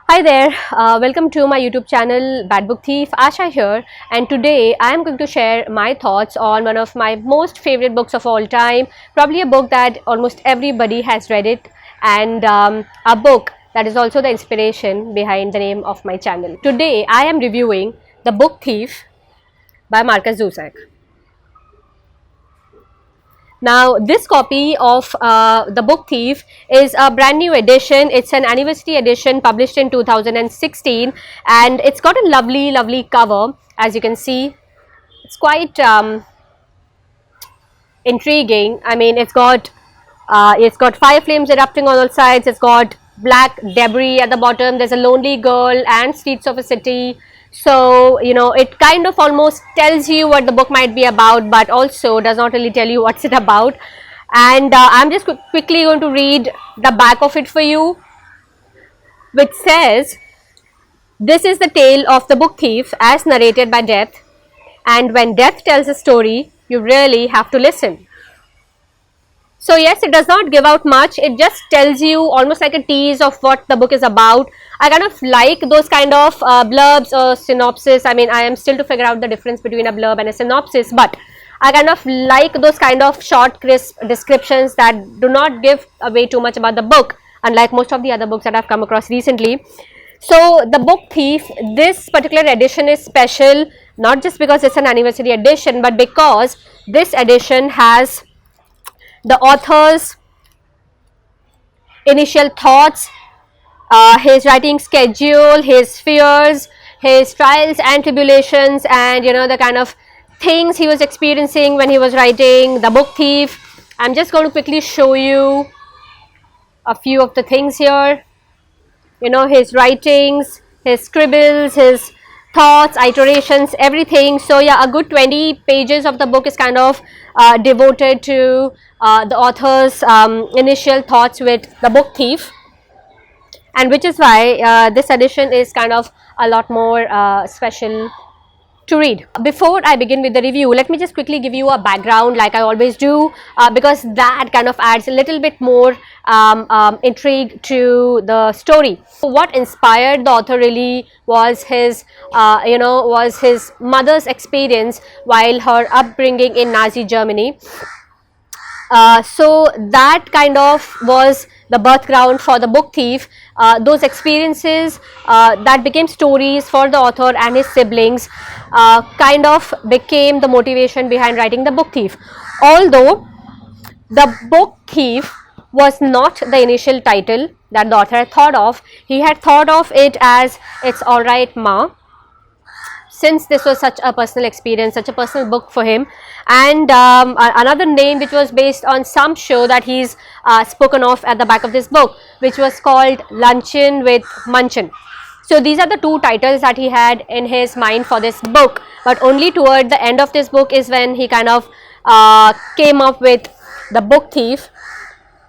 Hi there, welcome to my YouTube channel Bad Book Thief. Asha here, and today I am going to share my thoughts on one of my most favorite books of all time, probably a book that almost everybody has read it, and a book that is also the inspiration behind the name of my channel. Today I am reviewing The Book Thief by Markus Zusak. Now, this copy of The Book Thief is a brand new edition. It's an anniversary edition published in 2016, and it's got a lovely cover. As you can see, it's quite intriguing. I mean, it's got fire flames erupting on all sides. It's got black debris at the bottom. There's a lonely girl and streets of a city. So, it kind of almost tells you what the book might be about, but also does not really tell you what's it about. And I'm just quickly going to read the back of it for you, which says, "This is the tale of the book thief as narrated by Death, and when Death tells a story, you really have to listen." So yes, it does not give out much. It just tells you almost like a tease of what the book is about. I kind of like those kind of blurbs or synopsis. I mean, I am still to figure out the difference between a blurb and a synopsis, but I kind of like those kind of short, crisp descriptions that do not give away too much about the book, unlike most of the other books that I've come across recently. So The Book Thief, this particular edition is special, not just because it's an anniversary edition, but because this edition has the author's initial thoughts, his writing schedule, his fears, his trials and tribulations, and the kind of things he was experiencing when he was writing The Book Thief. I'm just going to quickly show you a few of the things here. His writings, his scribbles, his thoughts, iterations, everything. So yeah, a good 20 pages of the book is kind of devoted to the author's initial thoughts with The Book Thief, and which is why this edition is kind of a lot more special to read. Before I begin with the review, let me just quickly give you a background like I always do, because that kind of adds a little bit more intrigue to the story. So what inspired the author really was his mother's experience while her upbringing in Nazi Germany. So that kind of was the birth ground for The Book Thief. Those experiences that became stories for the author and his siblings kind of became the motivation behind writing The Book Thief. Although The Book Thief was not the initial title that the author had thought of, he had thought of it as It's Alright Ma, since this was such a personal experience, such a personal book for him. And another name which was based on some show that he's spoken of at the back of this book, which was called Luncheon with Munchin. So these are the two titles that he had in his mind for this book, but only toward the end of this book is when he kind of came up with The Book Thief.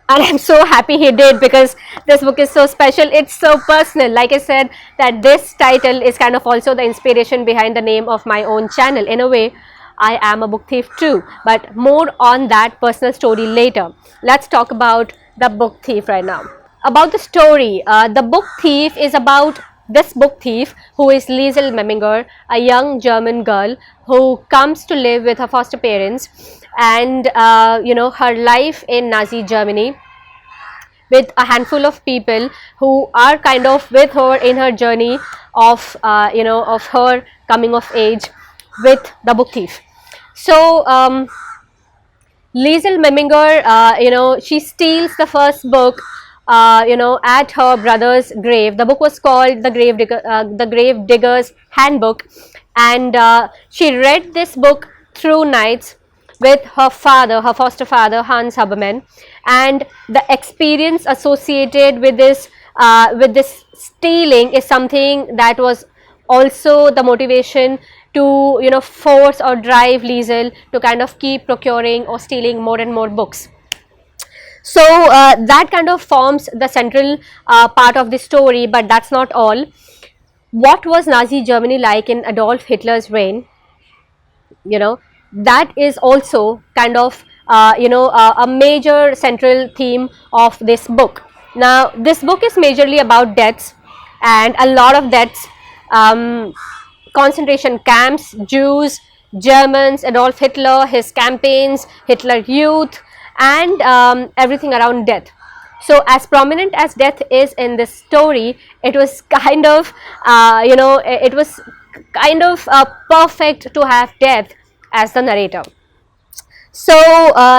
And I'm so happy he did, because this book is so special, it's so personal. Like I said, that this title is kind of also the inspiration behind the name of my own channel. In a way, I am a book thief too, but more on that personal story later. Let's talk about The Book Thief right now. About the story, The Book Thief is about this book thief who is Liesel Memminger, a young German girl who comes to live with her foster parents, and her life in Nazi Germany with a handful of people who are kind of with her in her journey of of her coming of age with the book thief. So Liesel Memminger, she steals the first book at her brother's grave. The book was called The Grave Digger's Handbook, and she read this book through nights with her father, her foster father, Hans Habermann, and the experience associated with this stealing is something that was also the motivation to force or drive Liesel to kind of keep procuring or stealing more and more books. So that kind of forms the central part of the story, but that's not all. What was Nazi Germany like in Adolf Hitler's reign? That is also kind of a major central theme of this book. Now, this book is majorly about deaths, and a lot of deaths, concentration camps, Jews, Germans, Adolf Hitler, his campaigns, Hitler Youth, and everything around death. So as prominent as death is in this story, it was kind of, it was kind of perfect to have death as the narrator. So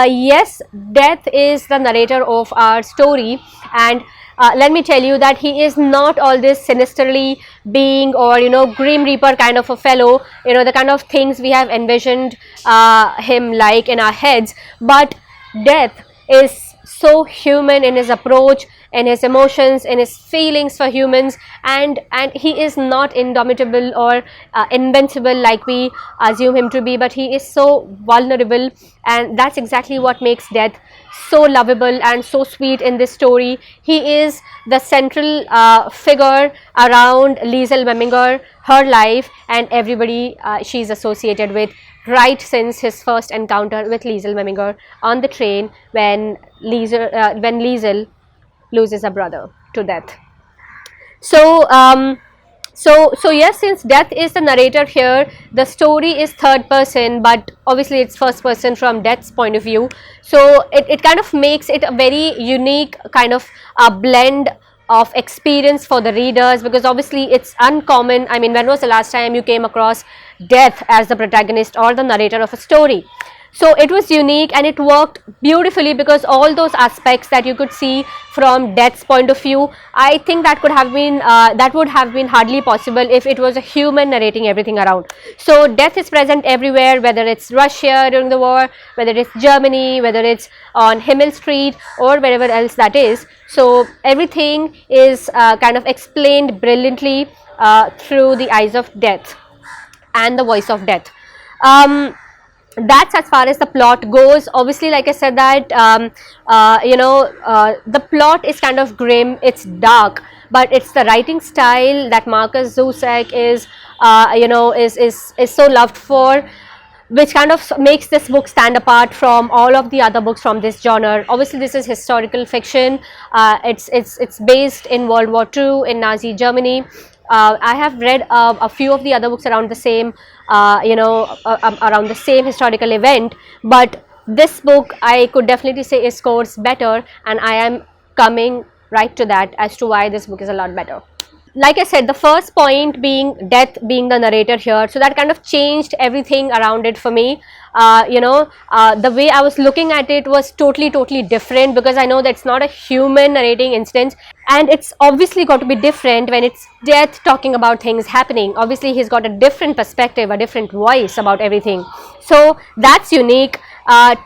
yes, death is the narrator of our story, and let me tell you that he is not all this sinisterly being, or grim reaper kind of a fellow, the kind of things we have envisioned him like in our heads. But death is so human in his approach, in his emotions, in his feelings for humans, and he is not indomitable or invincible like we assume him to be, but he is so vulnerable, and that's exactly what makes death so lovable and so sweet in this story. He is the central figure around Liesel Meminger, her life, and everybody she's associated with, right since his first encounter with Liesel Meminger on the train when Liesel loses a brother to death. So so yes, since death is the narrator here, the story is third person, but obviously it's first person from death's point of view. So it kind of makes it a very unique kind of blend of experience for the readers, because obviously it's uncommon. I mean, when was the last time you came across death as the protagonist or the narrator of a story? So it was unique, and it worked beautifully, because all those aspects that you could see from death's point of view, I think that could have been that would have been hardly possible if it was a human narrating everything around. So death is present everywhere, whether it's Russia during the war, whether it's Germany, whether it's on Himmel Street, or wherever else that is. So everything is kind of explained brilliantly through the eyes of death and the voice of death. That's as far as the plot goes. Obviously, like I said, that the plot is kind of grim, it's dark, but it's the writing style that Markus Zusak is so loved for, which kind of makes this book stand apart from all of the other books from this genre. Obviously, this is historical fiction. It's based in World War II in Nazi Germany. I have read a few of the other books around the same, around the same historical event, but this book I could definitely say scores better, and I am coming right to that as to why this book is a lot better. Like I said, the first point being death being the narrator here, so that kind of changed everything around it for me. The way I was looking at it was totally different, because I know that it's not a human narrating instance, and it's obviously got to be different when it's death talking about things happening. Obviously he's got a different perspective, a different voice about everything, so that's unique.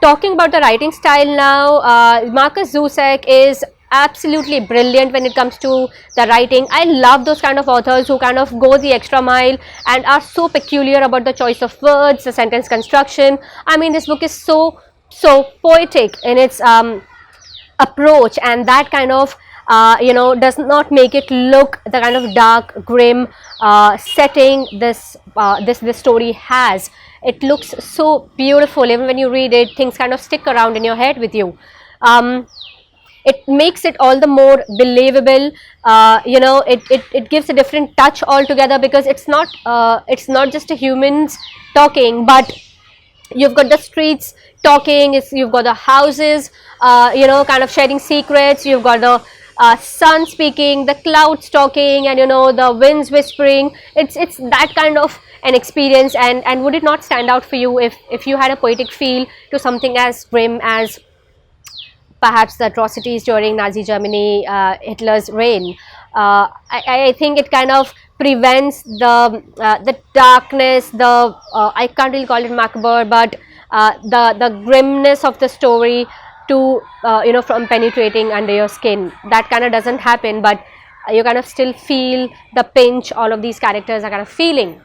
Talking about the writing style now, Markus Zusak is absolutely brilliant when it comes to the writing. I love those kind of authors who kind of go the extra mile and are so peculiar about the choice of words, the sentence construction. I mean, this book is so poetic in its approach, and that kind of does not make it look the kind of dark, grim setting this story has. It looks so beautiful. Even when you read it, things kind of stick around in your head with you. It makes it all the more believable. It gives a different touch altogether, because it's not just a humans talking, but you've got the streets talking, you've got the houses kind of sharing secrets, you've got the sun speaking, the clouds talking, and the winds whispering. It's that kind of an experience. And would it not stand out for you if you had a poetic feel to something as grim as perhaps the atrocities during Nazi Germany, Hitler's reign? I think it kind of prevents the darkness, I can't really call it macabre, but the grimness of the story to from penetrating under your skin. That kind of doesn't happen, but you kind of still feel the pinch all of these characters are kind of feeling.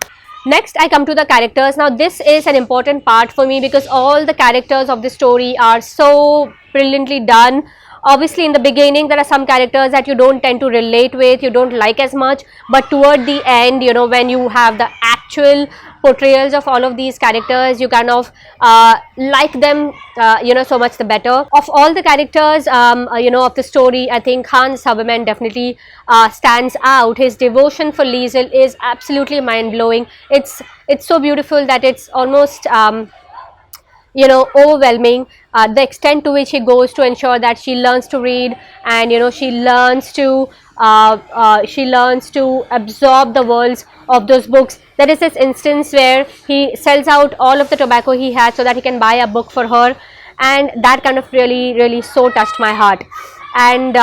Next, I come to the characters. Now, this is an important part for me, because all the characters of the story are so brilliantly done. Obviously, in the beginning, there are some characters that you don't tend to relate with, you don't like as much, but toward the end, when you have the actual portrayals of all of these characters, you kind of like them, so much the better. Of all the characters, of the story, I think Hans Haberman definitely stands out. His devotion for Liesel is absolutely mind-blowing. It's so beautiful that it's almost overwhelming, the extent to which he goes to ensure that she learns to read, and she learns to absorb the worlds of those books. There is this instance where he sells out all of the tobacco he has so that he can buy a book for her, and that kind of really so touched my heart. And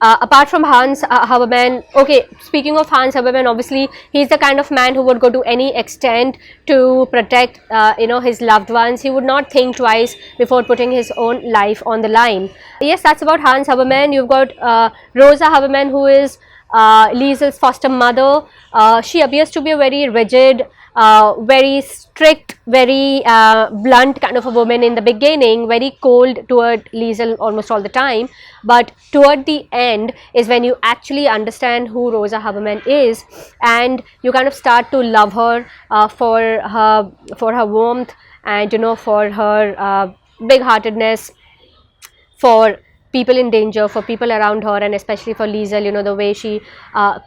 apart from Hans Haberman, okay, speaking of Hans Haberman, obviously he's the kind of man who would go to any extent to protect his loved ones. He would not think twice before putting his own life on the line. Yes, that's about Hans Haberman. You've got Rosa Haberman, who is Liesel's foster mother. She appears to be a very rigid, very strict, very blunt kind of a woman in the beginning, very cold toward Liesel almost all the time, but toward the end is when you actually understand who Rosa Haberman is, and you kind of start to love her for her warmth, and for her big-heartedness, for people in danger, for people around her, and especially for Liesel, the way she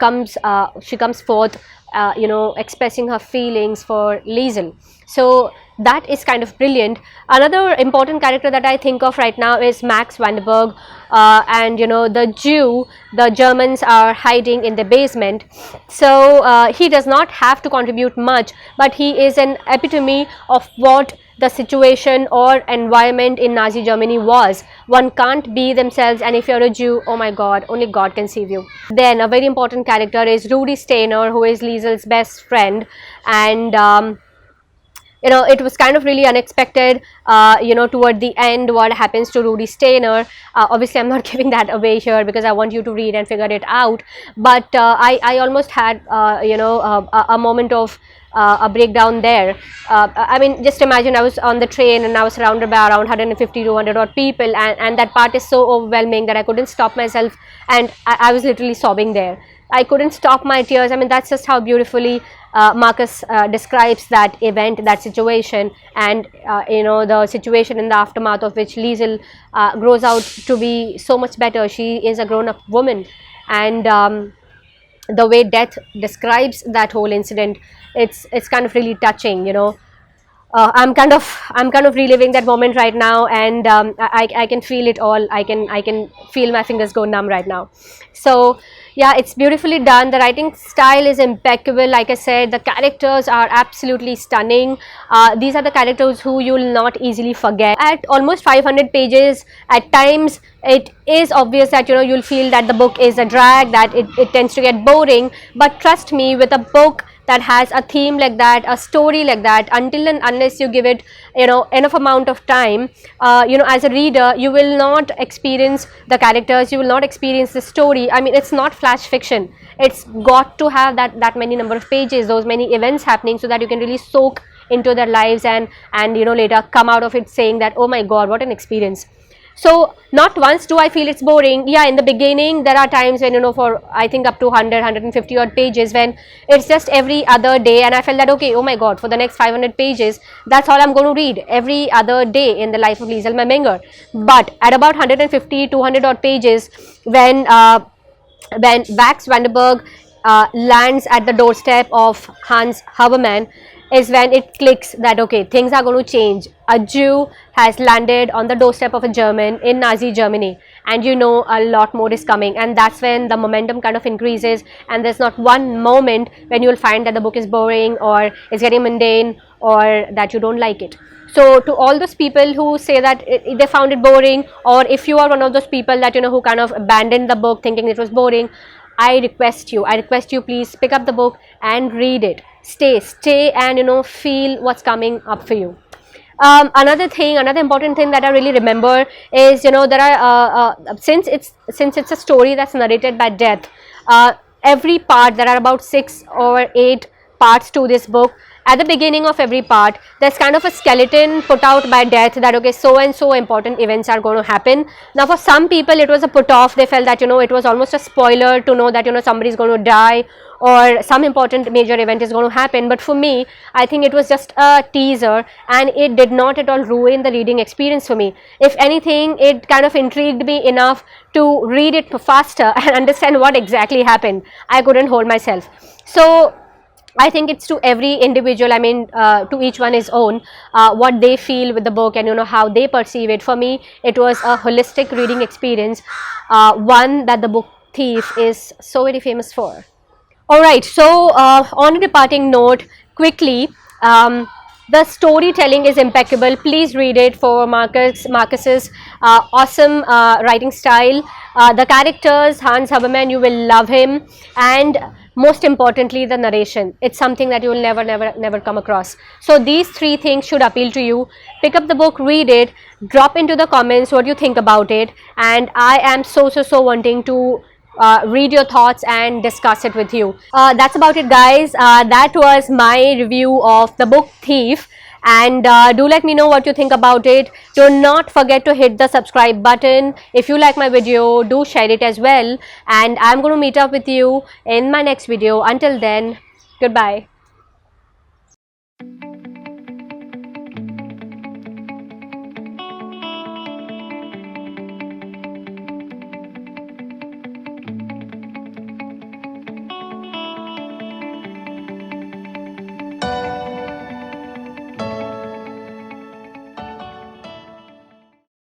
comes forth, expressing her feelings for Liesel. So that is kind of brilliant. Another important character that I think of right now is Max Vanderberg, and the Jew. The Germans are hiding in the basement, so he does not have to contribute much, but he is an epitome of what the situation or environment in Nazi Germany was. One can't be themselves, and if you're a Jew, oh my god, only God can save you. Then a very important character is Rudy Steiner, who is Liesel's best friend, and it was kind of really unexpected, toward the end, what happens to Rudy Steiner. Obviously, I'm not giving that away here because I want you to read and figure it out, but I almost had, a moment of a breakdown there. I mean, just imagine I was on the train and I was surrounded by around 150 to 200 odd people, and that part is so overwhelming that I couldn't stop myself, and I was literally sobbing there. I couldn't stop my tears. I mean, that's just how beautifully Markus describes that event, that situation, and the situation in the aftermath of which Liesel grows out to be so much better. She is a grown-up woman, and the way Death describes that whole incident, it's kind of really touching. I'm kind of reliving that moment right now, and I can feel it all. I can feel my fingers go numb right now. So yeah, it's beautifully done. The writing style is impeccable. Like I said, the characters are absolutely stunning. These are the characters who you'll not easily forget. At almost 500 pages, at times it is obvious that you'll feel that the book is a drag, that it tends to get boring. But trust me, with a book that has a theme like that, a story like that, until and unless you give it enough amount of time, as a reader, you will not experience the characters, you will not experience the story. I mean, it's not flash fiction. It's got to have that many number of pages, those many events happening, so that you can really soak into their lives, and later come out of it saying that, oh my god, what an experience. So not once do I feel it's boring. Yeah, in the beginning there are times when for I think up to 150 odd pages, when it's just every other day, and I felt that, okay, oh my god, for the next 500 pages, that's all I'm going to read, every other day in the life of Liesel Meminger. But at about 150, 200 odd pages, when Max Vanderberg lands at the doorstep of Hans Haberman, is when it clicks that, okay, things are going to change. A Jew has landed on the doorstep of a German in Nazi Germany, and a lot more is coming, and that's when the momentum kind of increases, and there's not one moment when you'll find that the book is boring, or it's getting mundane, or that you don't like it. So to all those people who say that they found it boring, or if you are one of those people that who kind of abandoned the book thinking it was boring, I request you, please pick up the book and read it. Stay and feel what's coming up for you. Another important thing that I really remember is there are since it's a story that's narrated by Death, every part, there are about 6 or 8 parts to this book, at the beginning of every part, there's kind of a skeleton put out by death that, okay, so and so important events are going to happen. Now for some people it was a put off, they felt that, you know, it was almost a spoiler to know that, you know, somebody is going to die or some important major event is going to happen. But for me, I think it was just a teaser, and it did not at all ruin the reading experience for me. If anything, it kind of intrigued me enough to read it faster and understand what exactly happened. I couldn't hold myself. So I think it's to every individual, I mean, to each one his own, what they feel with the book and, you know, how they perceive it. For me, it was a holistic reading experience, one that the Book Thief is so very famous for. Alright, so on a departing note, quickly, the storytelling is impeccable. Please read it for Markus's awesome writing style. The characters, Hans Haberman, you will love him, and most importantly, the narration. It's something that you will never come across. So these three things should appeal to you. Pick up the book, read it, drop into the comments what you think about it, and I am so wanting to read your thoughts and discuss it with you. That's about it, guys. That was my review of the Book Thief, and do let me know what you think about it. Do not forget to hit the subscribe button. If you like my video, do share it as well, and I'm going to meet up with you in my next video. Until then, goodbye.